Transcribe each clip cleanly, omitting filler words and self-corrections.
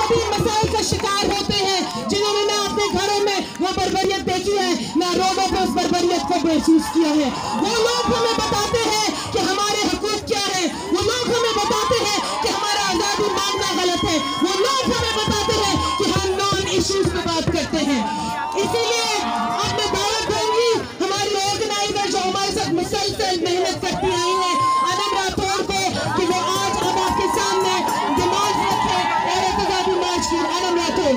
भी मसाइल का शिकार होते हैं, जिन्होंने ना अपने घरों में वो बर्बरियत देखी है, ना रोडों पर उस बर्बरियत को महसूस किया है, वो लोग हमें बताते हैं कि हमारे हुकूक क्या है, वो लोग हमें बताते हैं कि हमारा आजादी मांगना गलत है, वो लोग हमें बताते हैं कि हम नॉन इश्यूज पे बात करते हैं। इसीलिए अब मैं दावत दूंगी हमारी ऑर्गेनाइजर जो हमारे साथ मुसलसल मेहनत करती आई है, अनम राठौर को, कि वो आज अब आपके सामने डिमांड रखे औरत आजादी मार्च की। अनम राठौर।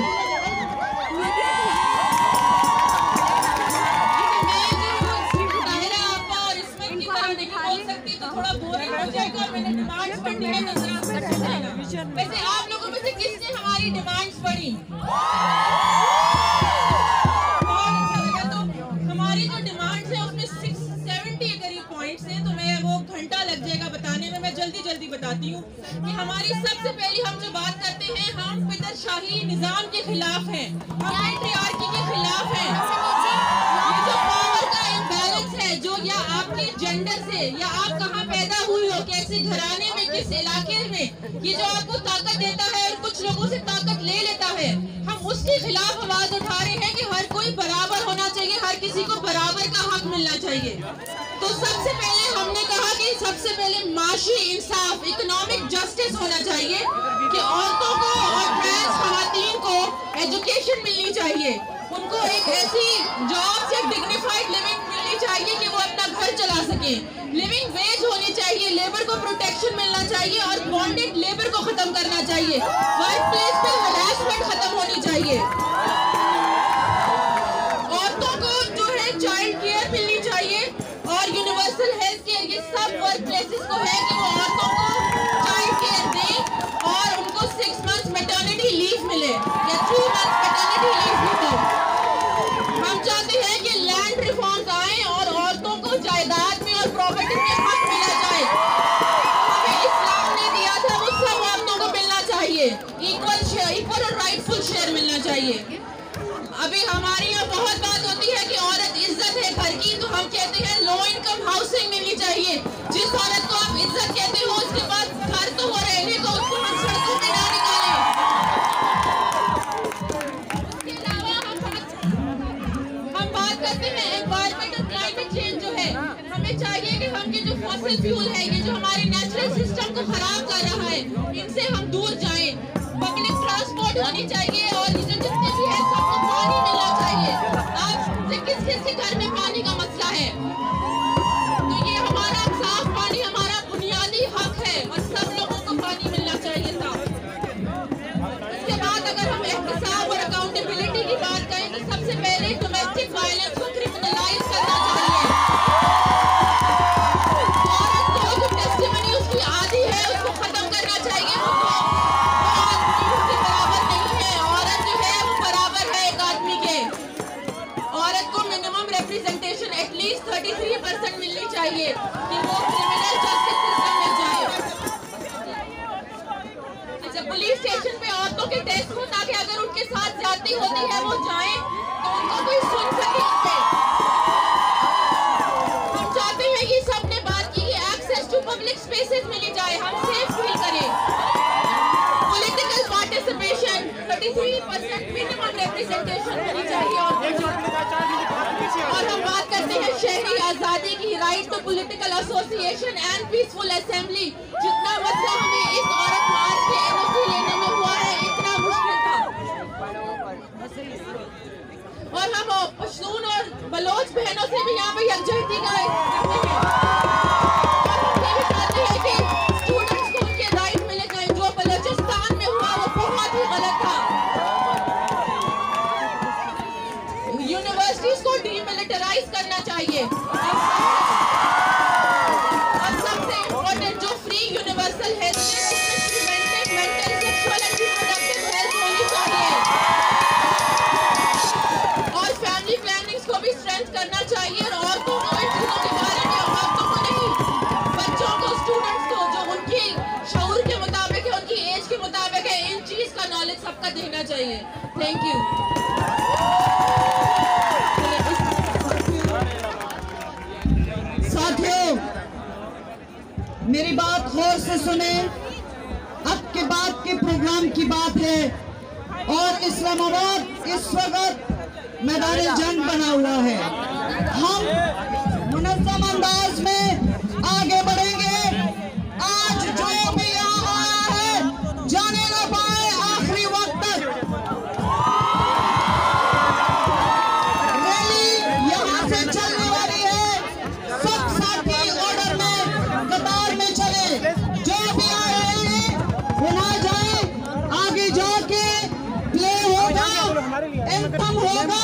वैसे आप लोगों में से किसने हमारी डिमांड्स पढ़ी? बहुत अच्छा लगा। तो हमारी जो डिमांड्स है उसमें 670 करीब पॉइंट्स हैं, तो मैं वो घंटा लग जाएगा बताने में, मैं जल्दी बताती हूँ कि हमारी सबसे पहली हम जो बात करते हैं, हम पितरशाही निजाम के खिलाफ हैं, हम पैट्रियार्की के खिलाफ हैं। ये जो पावर का इम्बैलेंस है, जो या आपके जेंडर से या आप कहाँ पैदा हुई हो, कैसे घराने में, किस इलाके में, ये जो आपको ताकत देता है और कुछ लोगों से ताकत ले लेता है, हम उसके खिलाफ आवाज उठा रहे हैं कि हर कोई बराबर होना चाहिए, हर किसी को बराबर का हक मिलना चाहिए। तो सबसे पहले हमने कहा कि सबसे पहले माशी इंसाफ, इकोनॉमिक जस्टिस होना चाहिए कि औरतों को और ट्रांस खवातीन को एजुकेशन मिलनी चाहिए, उनको एक ऐसी जॉब से डिग्निफाइड लिविंग मिलनी चाहिए कि वो अपना घर चला सके, लिविंग वेज होनी चाहिए, लेबर को प्रोटेक्शन मिलना चाहिए और बॉन्डेड लेबर को खत्म करना चाहिए, वर्क प्लेस पे हरासमेंट खत्म होनी चाहिए, औरतों को जो है चाइल्ड केयर मिलनी चाहिए और यूनिवर्सल हेल्थ केयर। ये सब वर्क प्लेसेस को है कि वो औरतों को चाइल्ड केयर दें और उनको 6 मंथ्स मैटरनिटी लीव मिले या 3 मंथ्स मैटरनिटी लीव मिले। हम चाहते हैं कि लैंड रिफॉर्म्स आए और औरतों को जायदाद में और प्रॉपर्टी में हक मिला जाए। हमें इस्लाम ने दिया था, वो सब औरतों को मिलना चाहिए, इक्वल और राइटफुल शेयर मिलना चाहिए। अभी हमारे यहाँ बहुत बात होती है कि औरत इज्जत है घर की, तो हम कहते हैं लो इनकम हाउसिंग मिलनी चाहिए। जिस औरत को आप इज्जत कहते हो उसके पास घर तो हो रहने को, उसको हम सड़कों पे ना निकालें। उसके अलावा हम बात करते हैं एनवायरमेंट और क्लाइमेट चेंज जो है, हमें चाहिए कि हम ये जो फॉसिल फ्यूल है, ये जो हमारे नेचुरल सिस्टम को खराब कर रहा है, इनसे हम दूर जाएं। पब्लिक ट्रांसपोर्ट होनी चाहिए और ये जो जितने भी है सबको पानी मिलना चाहिए। आप किस के घर में पानी का मसला है, तो ये हमारा साफ पानी हमारा बुनियादी हक है और सब लोगों को पानी मिलना चाहिए था। उसके बाद अगर हम एहतसाब और अकाउंटेबिलिटी की बात करें तो सबसे पहले डोमेस्टिक वायलेंस को क्रिमिनलाइज करना चाहिए। औरत को जो टेस्टिमनी उसकी आदि है उसको खत्म करना चाहिए। बराबर नहीं है, औरत जो है वो बराबर है एक आदमी के। औरत को मिनिमम रिप्रेजेंटेशन एटलीस्ट 33% मिलनी चाहिए कि वो क्रिमिनल जस्टिस सिस्टम में जाए। अच्छा, पुलिस स्टेशन पे औरतों के टेस्ट हो ताकि अगर उनके साथ ज्यादती होती है वो जाएं तो उनको कोई सुन सके उनसे। हम चाहते हैं कि सबने बात की कि एक्सेस टू पब्लिक स्पेसेस मिली जाए, हम सेफ फील करें। पॉलिटिकल पार्टिसिपेशन 33% मिनिमम रिप्रेजेंटेशन होनी चाहिए। और हम बात करते हैं शहरी आजादी की, right to political association and peaceful assembly. जितना मसला हमें इस औरत मार्च के एनओसी लेने में हुआ है, इतना मुश्किल था। और हम पश्तून और बलोच बहनों से भी यहाँ पे यकजहती का करते हैं और हम ये भी चाहते हैं कि स्टूडेंट्स को उनके राइट मिले जाए। जो बलोचिस्तान में हुआ वो बहुत ही गलत था। यूनिवर्सिटीज को डीमिलिटराइज करना चाहिए और सबसे इम्पोर्टेंट जो free universal health preventive mental sexual and reproductive health होनी चाहिए और फैमिली प्लानिंग्स को भी स्ट्रेंथ करना चाहिए। और औरतों को इन चीजों के बारे में, औरतों को नहीं, बच्चों को, स्टूडेंट्स को, जो उनकी शऊर के मुताबिक है, उनकी एज के मुताबिक है, इन चीज का नॉलेज सबका देना चाहिए। Thank you. साथियों, मेरी बात गौर से सुने। अब के बाद के प्रोग्राम की बात है और इस्लामाबाद इस वक्त मैदान जंग बना हुआ है। हम मुनज़्ज़म अंदाज में आगे बढ़ेंगे। आज जो भी यहाँ आया है जाने न पाए आखिरी वक्त तक। रैली यहाँ से चलने वाली है। सब साथी ऑर्डर में कतार में चले। जो भी आए हैं वो ना जाए, आगे जाके प्ले होगा, एंथम होगा।